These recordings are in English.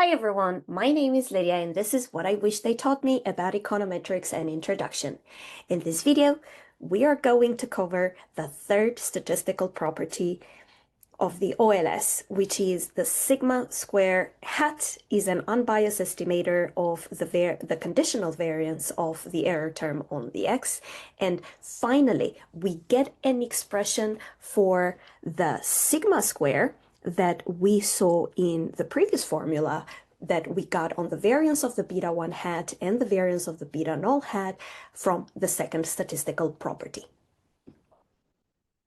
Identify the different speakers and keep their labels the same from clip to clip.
Speaker 1: Hi everyone, my name is Lydia and this is what I wish they taught me about econometrics and introduction. In this video, we are going to cover the third statistical property of the OLS, which is the sigma square hat is an unbiased estimator of the conditional variance of the error term on the x. And finally, we get an expression for the sigma square that we saw in the previous formula that we got on the variance of the beta 1 hat and the variance of the beta null hat from the second statistical property.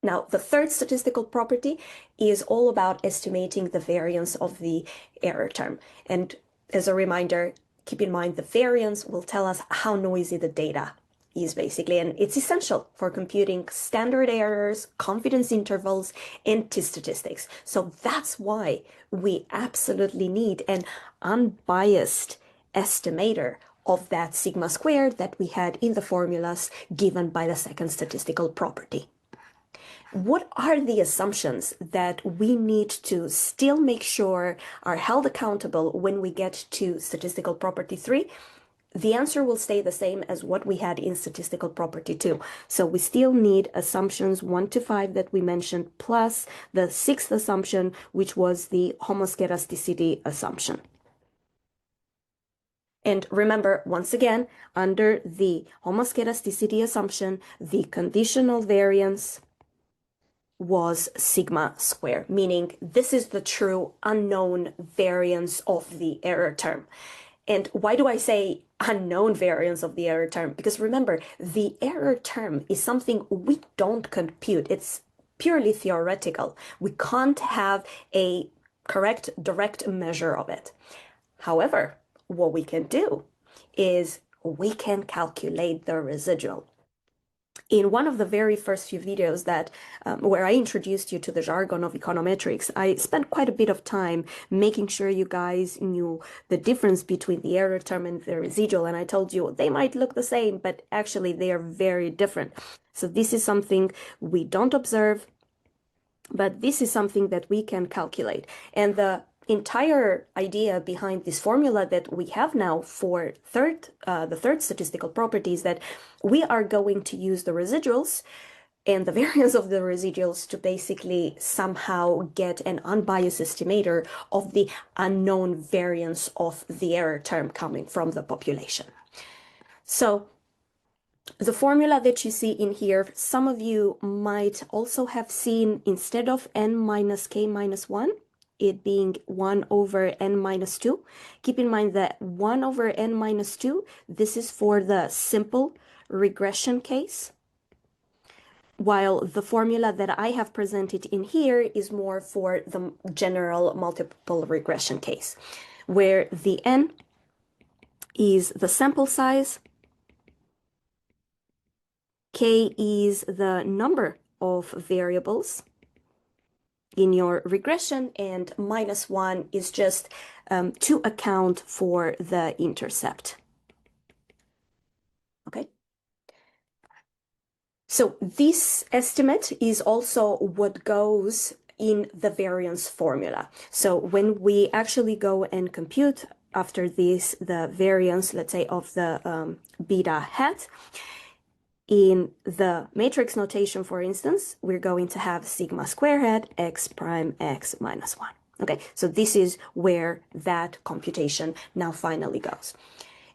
Speaker 1: Now, the third statistical property is all about estimating the variance of the error term. And as a reminder, keep in mind the variance will tell us how noisy the data is basically, and it's essential for computing standard errors, confidence intervals, and t-statistics. So that's why we absolutely need an unbiased estimator of that sigma squared that we had in the formulas given by the second statistical property. What are the assumptions that we need to still make sure are held accountable when we get to statistical property 3? The answer will stay the same as what we had in statistical property 2. So we still need assumptions 1 to 5 that we mentioned, plus the sixth assumption, which was the homoscedasticity assumption. And remember, once again, under the homoscedasticity assumption, the conditional variance was sigma square, meaning this is the true unknown variance of the error term. And why do I say unknown variance of the error term? Because remember, the error term is something we don't compute. It's purely theoretical. We can't have a correct direct measure of it. However, what we can do is we can calculate the residual. In one of the very first few videos that where I introduced you to the jargon of econometrics, I spent quite a bit of time making sure you guys knew the difference between the error term and the residual. And I told you they might look the same, but actually they are very different. So this is something we don't observe, but this is something that we can calculate. And the entire idea behind this formula that we have now for the third statistical property is that we are going to use the residuals and the variance of the residuals to basically somehow get an unbiased estimator of the unknown variance of the error term coming from the population. So the formula that you see in here, some of you might also have seen instead of n minus k minus 1, it being 1 over n minus 2. Keep in mind that 1 over n minus 2, this is for the simple regression case, while the formula that I have presented in here is more for the general multiple regression case, where the n is the sample size, k is the number of variables in your regression, and minus 1 is just to account for the intercept. Okay. So this estimate is also what goes in the variance formula. So when we actually go and compute after this, the variance, let's say, of the beta hat, in the matrix notation, for instance, we're going to have sigma square hat x prime x minus 1. Okay, so this is where that computation now finally goes.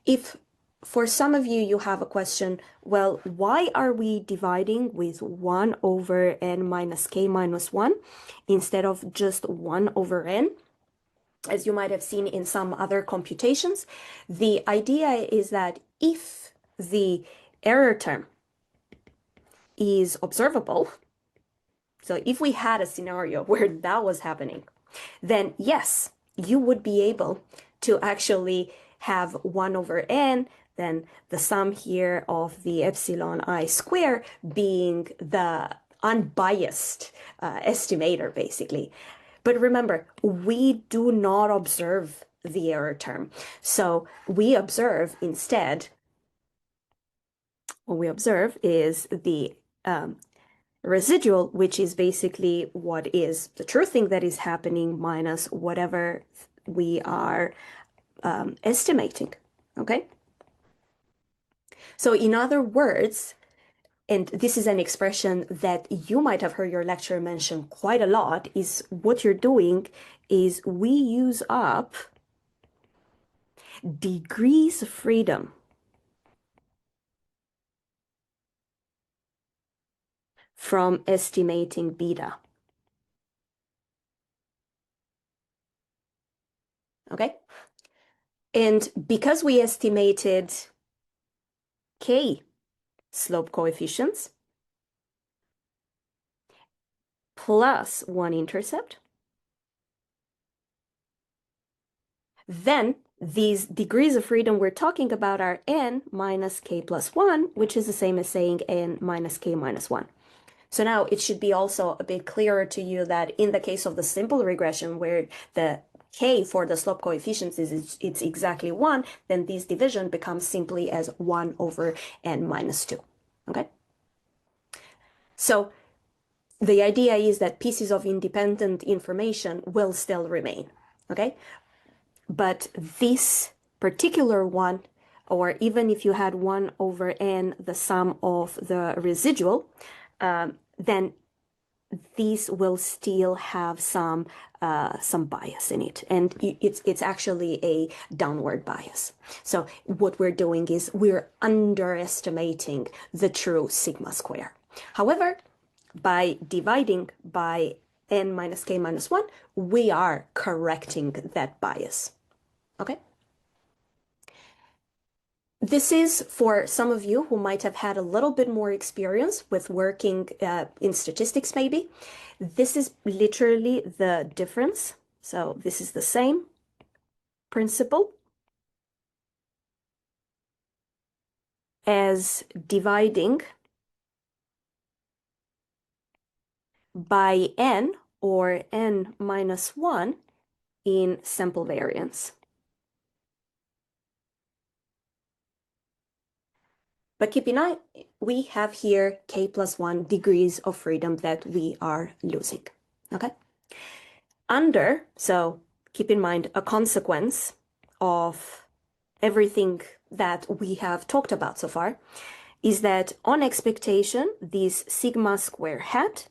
Speaker 1: If for some of you, you have a question, well, why are we dividing with 1 over n minus k minus 1 instead of just 1 over n? As you might have seen in some other computations, the idea is that if the error term is observable, so if we had a scenario where that was happening, then yes, you would be able to actually have 1 over n, then the sum here of the epsilon I square being the unbiased estimator, basically. But remember, we do not observe the error term. So we observe instead, what we observe is the residual, which is basically what is the true thing that is happening minus whatever we are estimating, okay? So in other words, and this is an expression that you might have heard your lecturer mention quite a lot, is what you're doing is we use up degrees of freedom from estimating beta. Okay? And because we estimated k slope coefficients plus one intercept, then these degrees of freedom we're talking about are n minus k plus 1, which is the same as saying n minus k minus 1. So now it should be also a bit clearer to you that in the case of the simple regression where the k for the slope coefficients it's exactly 1, then this division becomes simply as 1 over n minus 2. Okay? So the idea is that pieces of independent information will still remain. Okay? But this particular one, or even if you had 1 over n, the sum of the residual, then these will still have some bias in it, and it's actually a downward bias. So what we're doing is we're underestimating the true sigma square. However, by dividing by n minus k minus 1, we are correcting that bias. Okay? This is for some of you who might have had a little bit more experience with working in statistics, maybe. This is literally the difference. So this is the same principle as dividing by n or n minus 1 in sample variance. But keep in mind, we have here k plus 1 degrees of freedom that we are losing, okay? So keep in mind, a consequence of everything that we have talked about so far is that on expectation, this sigma square hat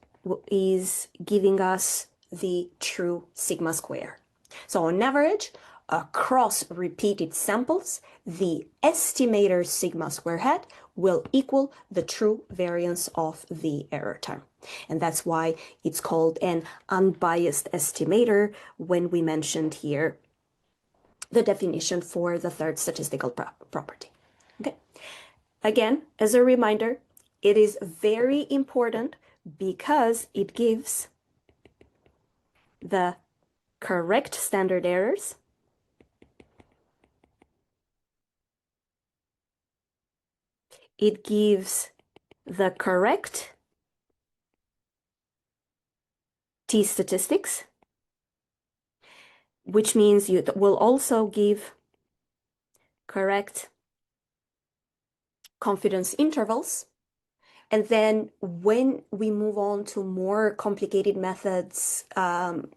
Speaker 1: is giving us the true sigma square. So on average, across repeated samples, the estimator sigma square hat will equal the true variance of the error term. And that's why it's called an unbiased estimator when we mentioned here the definition for the third statistical property. Okay. Again, as a reminder, it is very important because it gives the correct standard errors, it gives the correct t-statistics, which means you will also give correct confidence intervals. And then when we move on to more complicated methods,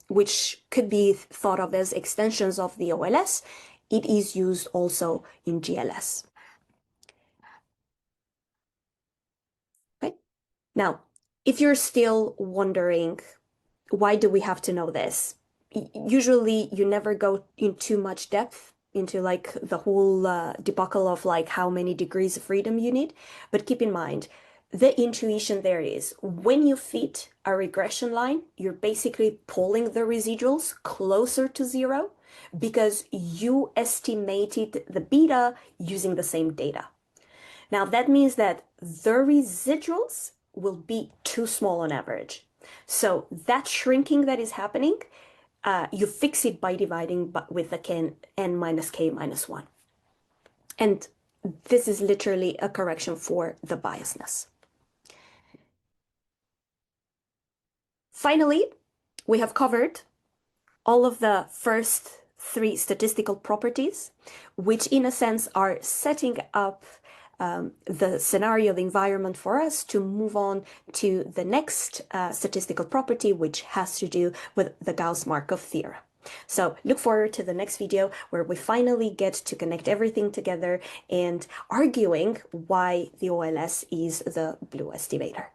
Speaker 1: which could be thought of as extensions of the OLS, it is used also in GLS. Okay. Now, if you're still wondering, why do we have to know this? Usually you never go in too much depth into like the whole debacle of like how many degrees of freedom you need. But keep in mind, the intuition there is when you fit a regression line, you're basically pulling the residuals closer to 0 because you estimated the beta using the same data. Now that means that the residuals will be too small on average. So that shrinking that is happening, you fix it by dividing with the n minus k minus 1. And this is literally a correction for the biasness. Finally, we have covered all of the first 3 statistical properties, which in a sense are setting up the scenario, the environment for us to move on to the next statistical property, which has to do with the Gauss-Markov theorem. So look forward to the next video where we finally get to connect everything together and arguing why the OLS is the blue estimator.